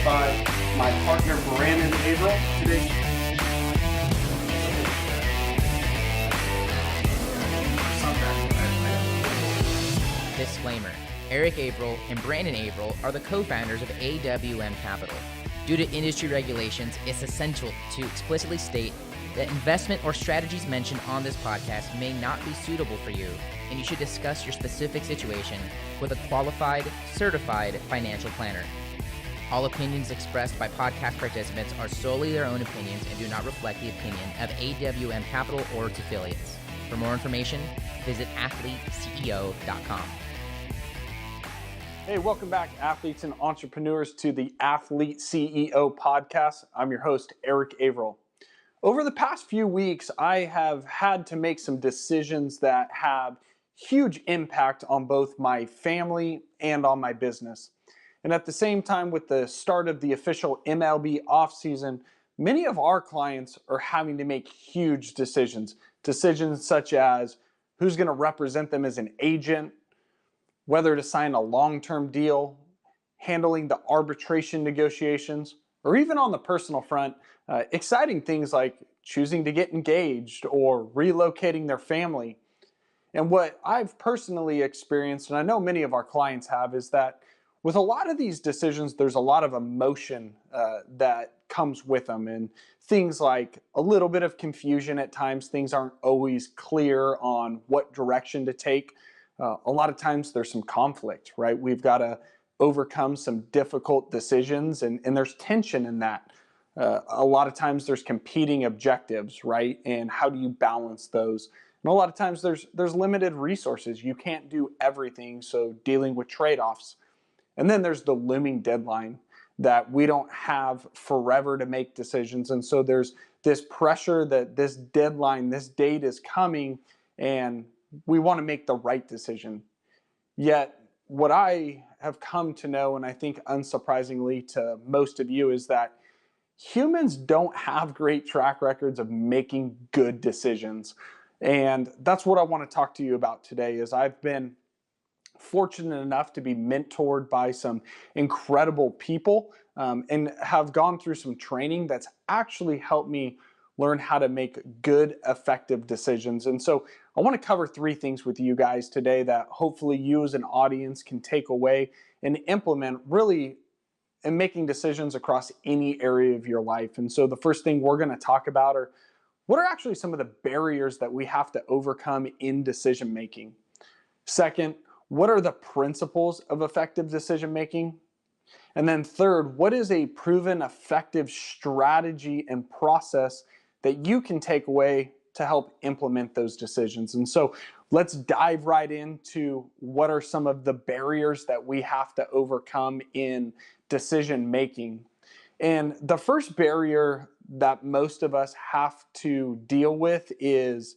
joined by my partner, Brandon Averill. Today, Disclaimer: Eric Averill and Brandon Averill are the co-founders of AWM Capital. Due to industry regulations, it's essential to explicitly state that investment or strategies mentioned on this podcast may not be suitable for you, and you should discuss your specific situation with a qualified, certified financial planner. All opinions expressed by podcast participants are solely their own opinions and do not reflect the opinion of AWM Capital or its affiliates. For more information, visit athleteceo.com. hey, welcome back, athletes and entrepreneurs, to the Athlete CEO podcast. I'm your host, Eric Averill. Over the past few weeks, I have had to make some decisions that have huge impact on both my family and on my business. And at the same time, with the start of the official MLB offseason, many of our clients are having to make huge decisions. Decisions such as who's going to represent them as an agent, whether to sign a long-term deal, handling the arbitration negotiations, or even on the personal front, exciting things like choosing to get engaged or relocating their family. And what I've personally experienced, and I know many of our clients have, is that with a lot of these decisions, there's a lot of emotion that comes with them, and things like a little bit of confusion at times. Things aren't always clear on what direction to take. A lot of times there's some conflict, right? We've got to overcome some difficult decisions, and there's tension in that. A lot of times there's competing objectives, right? And how do you balance those? And a lot of times there's limited resources. You can't do everything, so dealing with trade-offs. And then there's the looming deadline that we don't have forever to make decisions. And so there's this pressure that this deadline, this date is coming, and we want to make the right decision. Yet what I have come to know, and I think unsurprisingly to most of you, is that humans don't have great track records of making good decisions. And that's what I want to talk to you about today. Is I've been fortunate enough to be mentored by some incredible people and have gone through some training that's actually helped me learn how to make good, effective decisions. And so I want to cover three things with you guys today that hopefully you as an audience can take away and implement really in making decisions across any area of your life. And so the first thing we're going to talk about are what are actually some of the barriers that we have to overcome in decision making. Second, what are the principles of effective decision making? And then third, what is a proven effective strategy and process that you can take away to help implement those decisions? And so let's dive right into what are some of the barriers that we have to overcome in decision making. And the first barrier that most of us have to deal with is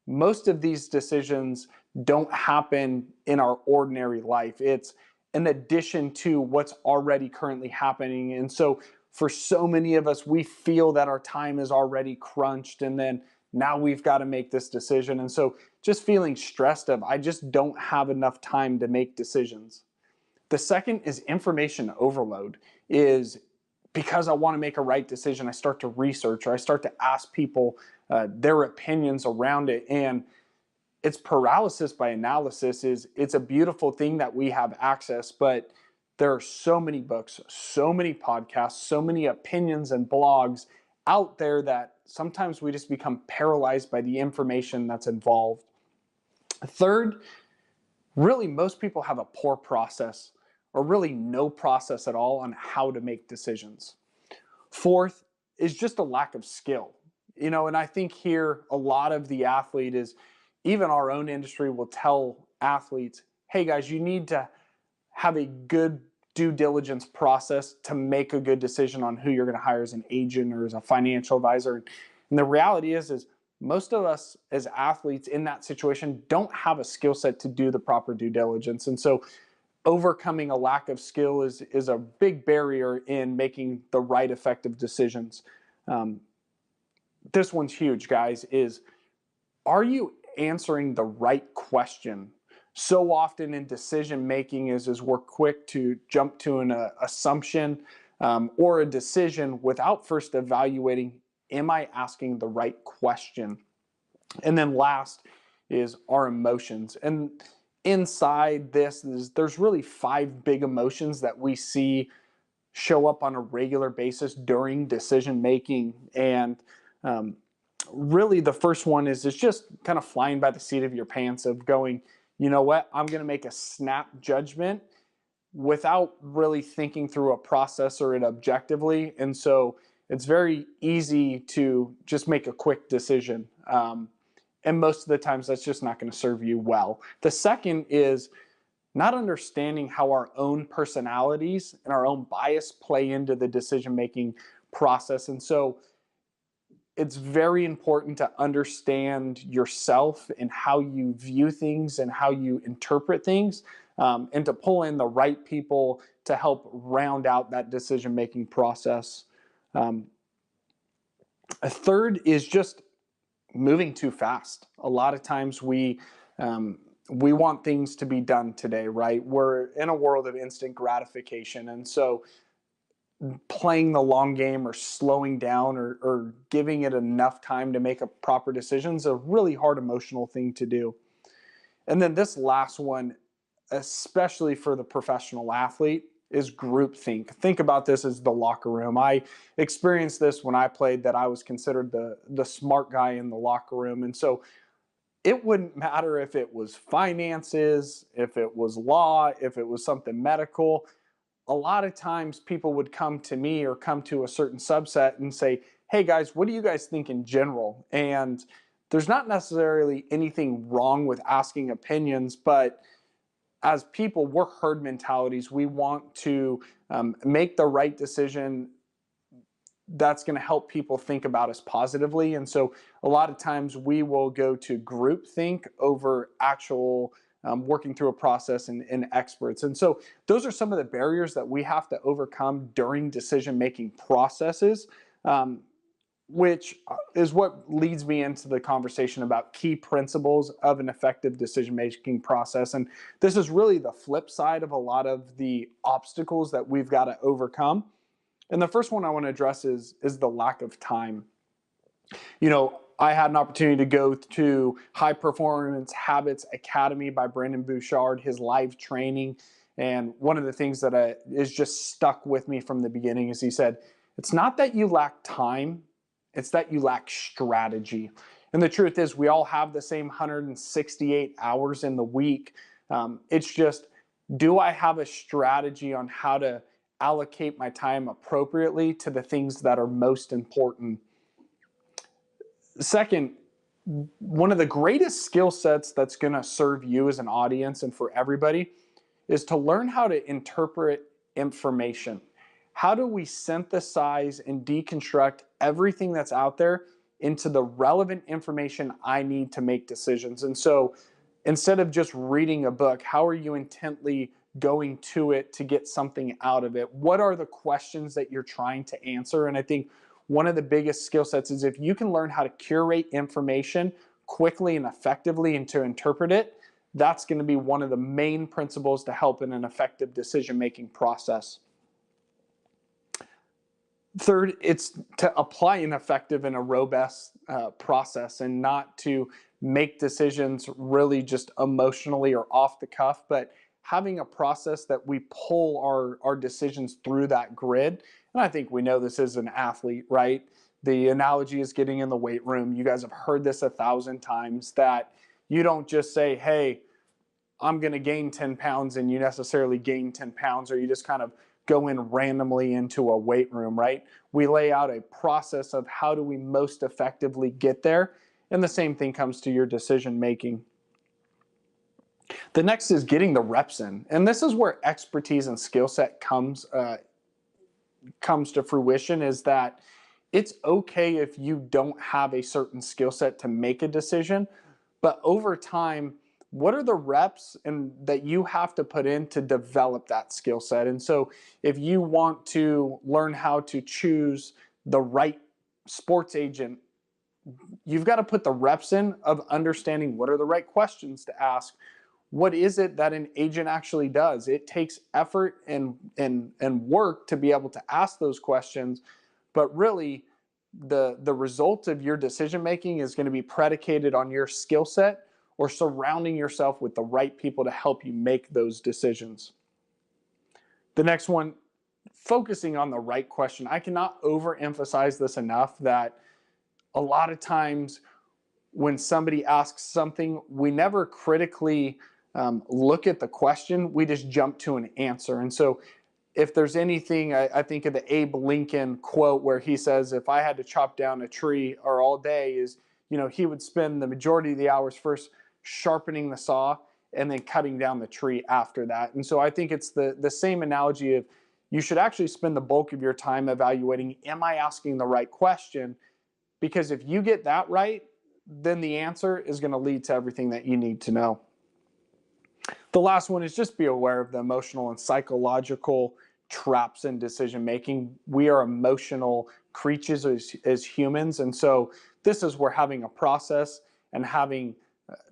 most of these decisions don't happen in our ordinary life. It's in addition to what's already currently happening. And so for so many of us, we feel that our time is already crunched, and then now we've got to make this decision. And so just feeling stressed of, I just don't have enough time to make decisions. The second is information overload. Is because I want to make a right decision, I start to research, or I start to ask people their opinions around it. And it's paralysis by analysis. It's a beautiful thing that we have access, but there are so many books, so many podcasts, so many opinions and blogs out there that sometimes we just become paralyzed by the information that's involved. Third, really most people have a poor process, or really no process at all, on how to make decisions. Fourth is just a lack of skill. And I think here a lot of the athlete is, even our own industry will tell athletes, hey guys, you need to have a good due diligence process to make a good decision on who you're going to hire as an agent or as a financial advisor. And the reality is most of us as athletes in that situation don't have a skill set to do the proper due diligence. And so overcoming a lack of skill is a big barrier in making the right effective decisions. This one's huge, guys, is are you answering the right question? So often in decision making is we're quick to jump to an assumption or a decision without first evaluating, am I asking the right question? And then last is our emotions. And inside this, there's really 5 big emotions that we see show up on a regular basis during decision making. And really the first one is just kind of flying by the seat of your pants of going, you know what, I'm going to make a snap judgment without really thinking through a process or it objectively. And so it's very easy to just make a quick decision. And most of the times that's just not going to serve you well. The second is not understanding how our own personalities and our own bias play into the decision-making process. And so it's very important to understand yourself and how you view things and how you interpret things, and to pull in the right people to help round out that decision-making process. A third is just moving too fast. A lot of times we want things to be done today, right? We're in a world of instant gratification. And so playing the long game or slowing down or giving it enough time to make a proper decision is a really hard emotional thing to do. And then this last one, especially for the professional athlete, is groupthink. Think about this as the locker room. I experienced this when I played, that I was considered the smart guy in the locker room. And so it wouldn't matter if it was finances, if it was law, if it was something medical. A lot of times people would come to me or come to a certain subset and say, hey guys, what do you guys think in general? And there's not necessarily anything wrong with asking opinions, but as people, we're herd mentalities. We want to make the right decision that's going to help people think about us positively. And so a lot of times we will go to group think over actual working through a process and experts. And so those are some of the barriers that we have to overcome during decision-making processes, which is what leads me into the conversation about key principles of an effective decision-making process. And this is really the flip side of a lot of the obstacles that we've got to overcome. And the first one I want to address is the lack of time. You know, I had an opportunity to go to High Performance Habits Academy by Brendon Burchard, his live training. And one of the things that is just stuck with me from the beginning is he said, it's not that you lack time, it's that you lack strategy. And the truth is we all have the same 168 hours in the week. It's just, do I have a strategy on how to allocate my time appropriately to the things that are most important? Second, one of the greatest skill sets that's going to serve you as an audience and for everybody is to learn how to interpret information. How do we synthesize and deconstruct everything that's out there into the relevant information I need to make decisions? And so instead of just reading a book, how are you intently going to it to get something out of it? What are the questions that you're trying to answer? And I think one of the biggest skill sets is if you can learn how to curate information quickly and effectively and to interpret it, that's going to be one of the main principles to help in an effective decision-making process. Third, it's to apply an effective and a robust process and not to make decisions really just emotionally or off the cuff, but having a process that we pull our decisions through that grid. And I think we know this as an athlete, right? The analogy is getting in the weight room. You guys have heard this 1,000 times, that you don't just say, hey, I'm going to gain 10 pounds and you necessarily gain 10 pounds, or you just kind of go in randomly into a weight room, right? We lay out a process of how do we most effectively get there. And the same thing comes to your decision making. The next is getting the reps in. And this is where expertise and skill set comes to fruition, is that it's okay if you don't have a certain skill set to make a decision, but over time, what are the reps that you have to put in to develop that skill set? And so if you want to learn how to choose the right sports agent, you've got to put the reps in of understanding what are the right questions to ask, what is it that an agent actually does? It takes effort and work to be able to ask those questions, but really the result of your decision making is going to be predicated on your skill set or surrounding yourself with the right people to help you make those decisions. The next one, focusing on the right question. I cannot overemphasize this enough that a lot of times when somebody asks something, we never critically look at the question. We just jump to an answer. And so if there's anything, I think of the Abe Lincoln quote where he says, if I had to chop down a tree or all day, is, he would spend the majority of the hours first sharpening the saw and then cutting down the tree after that. And so I think it's the same analogy of you should actually spend the bulk of your time evaluating, am I asking the right question? Because if you get that right, then the answer is going to lead to everything that you need to know. The last one is just be aware of the emotional and psychological traps in decision making. We are emotional creatures as humans. And so this is where having a process and having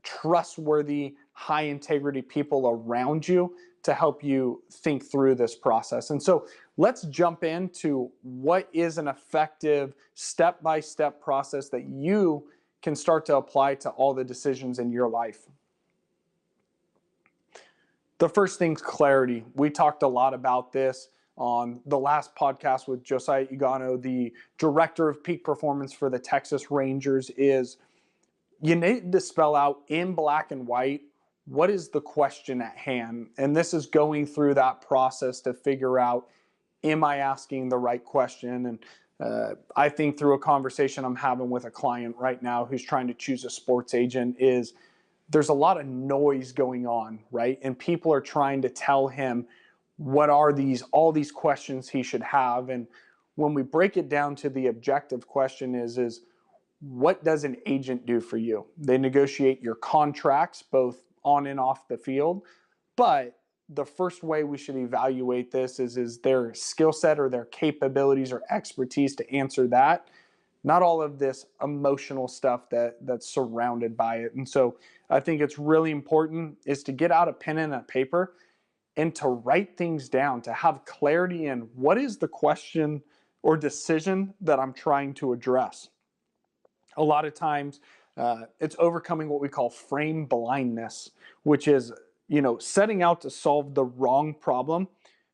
trustworthy, high integrity people around you to help you think through this process. And so let's jump into what is an effective step-by-step process that you can start to apply to all the decisions in your life. The first thing's clarity. We talked a lot about this on the last podcast with Josiah Igano, the director of peak performance for the Texas Rangers. Is you need to spell out in black and white, what is the question at hand? And this is going through that process to figure out, am I asking the right question? And I think through a conversation I'm having with a client right now who's trying to choose a sports agent is there's a lot of noise going on, right? And people are trying to tell him what are all these questions he should have. And when we break it down to the objective question is what does an agent do for you? They negotiate your contracts both on and off the field. But the first way we should evaluate this is their skill set or their capabilities or expertise to answer that. Not all of this emotional stuff that's surrounded by it. And so I think it's really important is to get out a pen and a paper and to write things down, to have clarity in what is the question or decision that I'm trying to address. A lot of times it's overcoming what we call frame blindness, which is, setting out to solve the wrong problem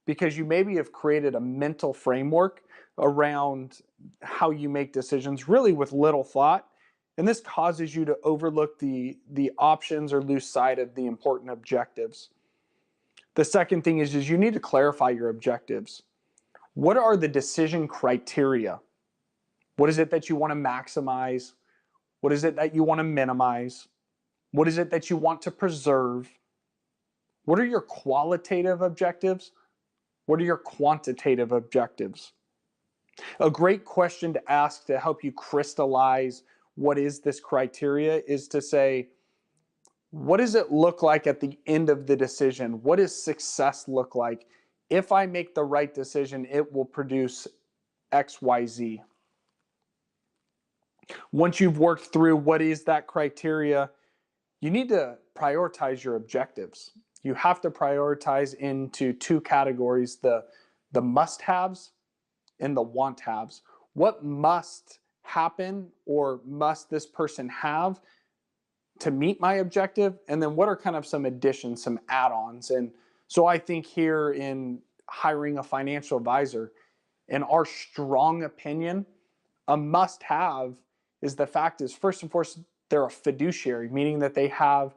because you maybe have created a mental framework around how you make decisions really with little thought. And this causes you to overlook the options or lose sight of the important objectives. The second thing is you need to clarify your objectives. What are the decision criteria? What is it that you want to maximize? What is it that you want to minimize? What is it that you want to preserve? What are your qualitative objectives? What are your quantitative objectives? A great question to ask to help you crystallize what is this criteria is to say, what does it look like at the end of the decision? What does success look like? If I make the right decision, it will produce X, Y, Z. Once you've worked through what is that criteria, you need to prioritize your objectives. You have to prioritize into two categories, the must-haves and the want-haves. What must happen or must this person have to meet my objective? And then what are kind of some additions, some add-ons? And so I think here in hiring a financial advisor, in our strong opinion, a must-have is the fact is, first and foremost, they're a fiduciary, meaning that they have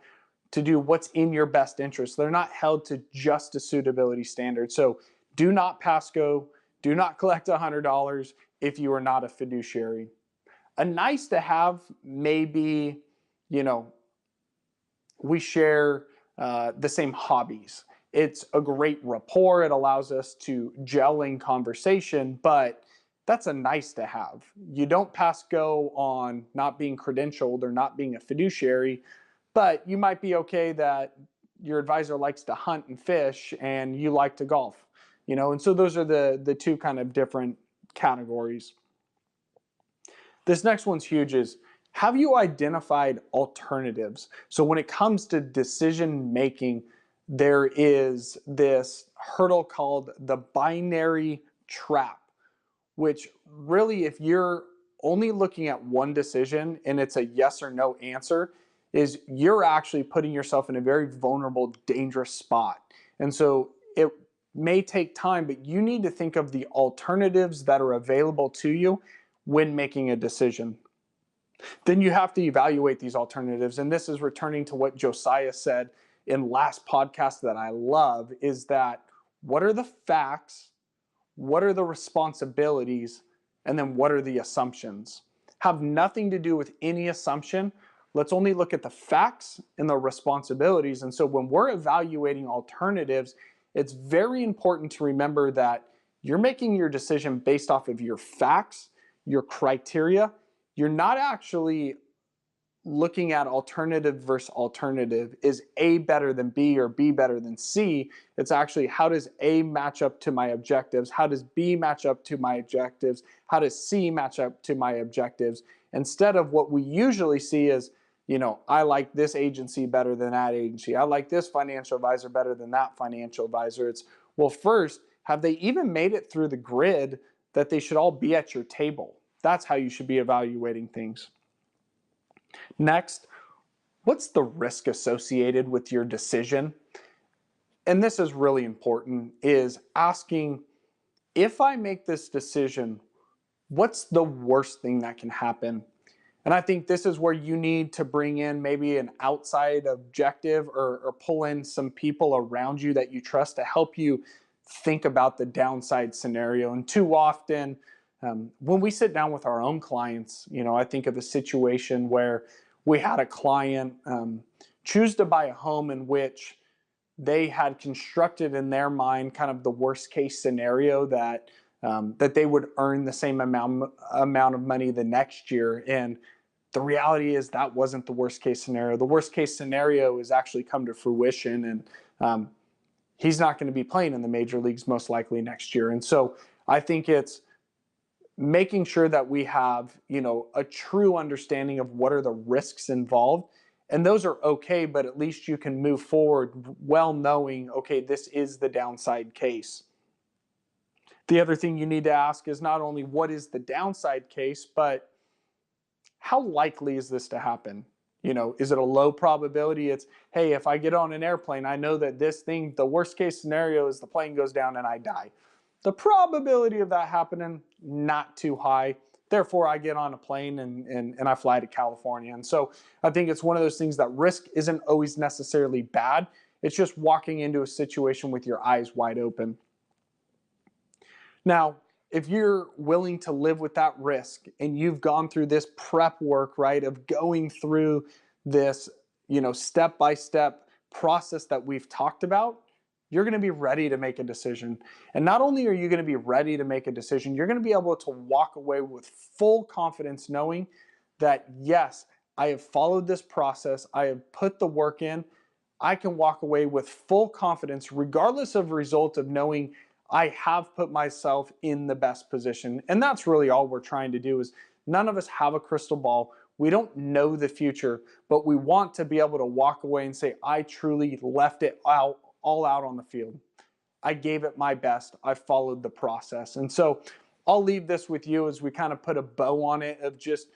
to do what's in your best interest. They're not held to just a suitability standard. So do not pass go, do not collect $100 if you are not a fiduciary. A nice to have may be, we share the same hobbies. It's a great rapport. It allows us to gel in conversation, but that's a nice to have. You don't pass go on not being credentialed or not being a fiduciary, but you might be okay that your advisor likes to hunt and fish and you like to golf, and so those are the two kind of different categories. This next one's huge is Have you identified alternatives? So when it comes to decision making, there is this hurdle called the binary trap, which really, if you're only looking at one decision and it's a yes or no answer, is you're actually putting yourself in a very vulnerable, dangerous spot. And so it may take time, but you need to think of the alternatives that are available to you when making a decision. Then you have to evaluate these alternatives. And this is returning to what Josiah said in last podcast that I love, is that what are the facts, what are the responsibilities, and then what are the assumptions? Have nothing to do with any assumption. Let's only look at the facts and the responsibilities. And so when we're evaluating alternatives, it's very important to remember that you're making your decision based off of your facts, your criteria. You're not actually looking at alternative versus alternative. Is A better than B or B better than C? It's actually, how does A match up to my objectives? How does B match up to my objectives? How does C match up to my objectives? Instead of what we usually see is, I like this agency better than that agency. I like this financial advisor better than that financial advisor. It's, well, first, have they even made it through the grid that they should all be at your table? That's how you should be evaluating things. Next, what's the risk associated with your decision? And this is really important, is asking, if I make this decision, what's the worst thing that can happen? And I think this is where you need to bring in maybe an outside objective or pull in some people around you that you trust to help you think about the downside scenario. And too often, when we sit down with our own clients, I think of a situation where we had a client choose to buy a home in which they had constructed in their mind kind of the worst case scenario that they would earn the same amount of money the next year. And the reality is that wasn't the worst case scenario. The worst case scenario has actually come to fruition, and he's not going to be playing in the major leagues most likely next year. And so I think it's making sure that we have, a true understanding of what are the risks involved. And those are okay, but at least you can move forward well knowing, okay, this is the downside case. The other thing you need to ask is not only what is the downside case, but how likely is this to happen? Is it a low probability? It's, hey, if I get on an airplane, I know that the worst case scenario is the plane goes down and I die. The probability of that happening, not too high. Therefore, I get on a plane and I fly to California. And so I think it's one of those things that risk isn't always necessarily bad. It's just walking into a situation with your eyes wide open. Now, if you're willing to live with that risk and you've gone through this prep work, right, of going through this, step-by-step process that we've talked about, you're going to be ready to make a decision. And not only are you going to be ready to make a decision, you're going to be able to walk away with full confidence knowing that, yes, I have followed this process. I have put the work in. I can walk away with full confidence, regardless of result, of knowing I have put myself in the best position. And that's really all we're trying to do. Is none of us have a crystal ball. We don't know the future, but we want to be able to walk away and say, I truly left it all out on the field. I gave it my best. I followed the process. And so I'll leave this with you as we kind of put a bow on it of just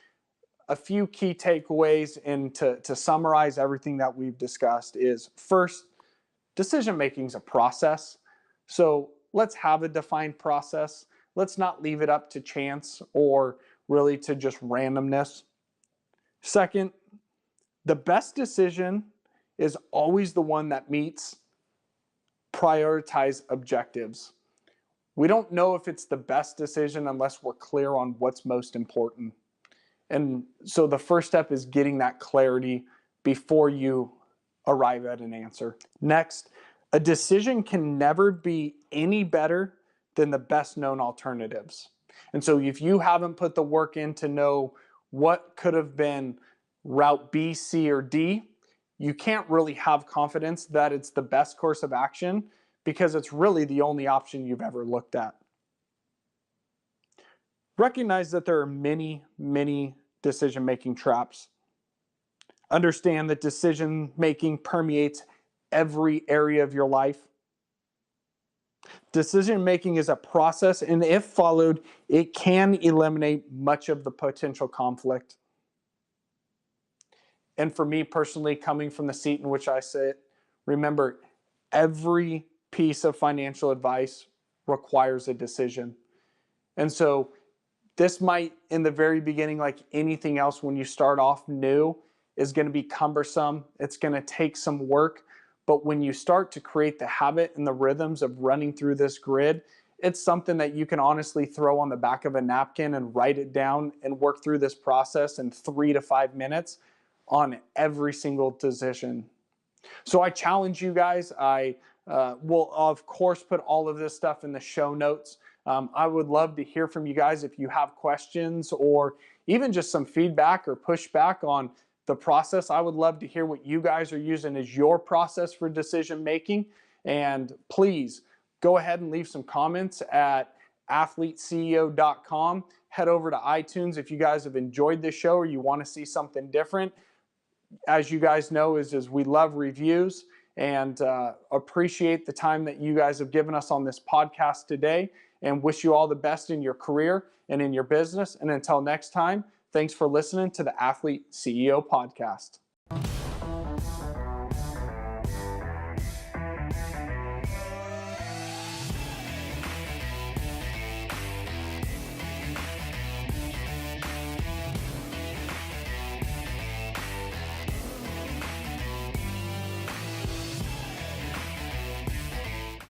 a few key takeaways. And to summarize everything that we've discussed is, first, decision making is a process. So let's have a defined process. Let's not leave it up to chance or really to just randomness. Second, the best decision is always the one that meets prioritize objectives. We don't know if it's the best decision unless we're clear on what's most important. And so the first step is getting that clarity before you arrive at an answer. Next, a decision can never be any better than the best known alternatives. And so if you haven't put the work in to know what could have been route B, C, or D, you can't really have confidence that it's the best course of action because it's really the only option you've ever looked at. Recognize that there are many, many decision-making traps. Understand that decision-making permeates every area of your life. Decision-making is a process, and if followed, it can eliminate much of the potential conflict. And for me personally, coming from the seat in which I sit, remember, every piece of financial advice requires a decision. And so this might, in the very beginning, like anything else, when you start off new, is going to be cumbersome. It's going to take some work. But when you start to create the habit and the rhythms of running through this grid, it's something that you can honestly throw on the back of a napkin and write it down and work through this process in 3 to 5 minutes on every single decision. So I challenge you guys. I will, of course, put all of this stuff in the show notes. I would love to hear from you guys if you have questions or even just some feedback or pushback on the process. I would love to hear what you guys are using as your process for decision making. And please go ahead and leave some comments at athleteceo.com. Head over to iTunes if you guys have enjoyed this show or you want to see something different. As you guys know, is we love reviews and appreciate the time that you guys have given us on this podcast today, and wish you all the best in your career and in your business. And until next time, thanks for listening to the Athlete CEO Podcast.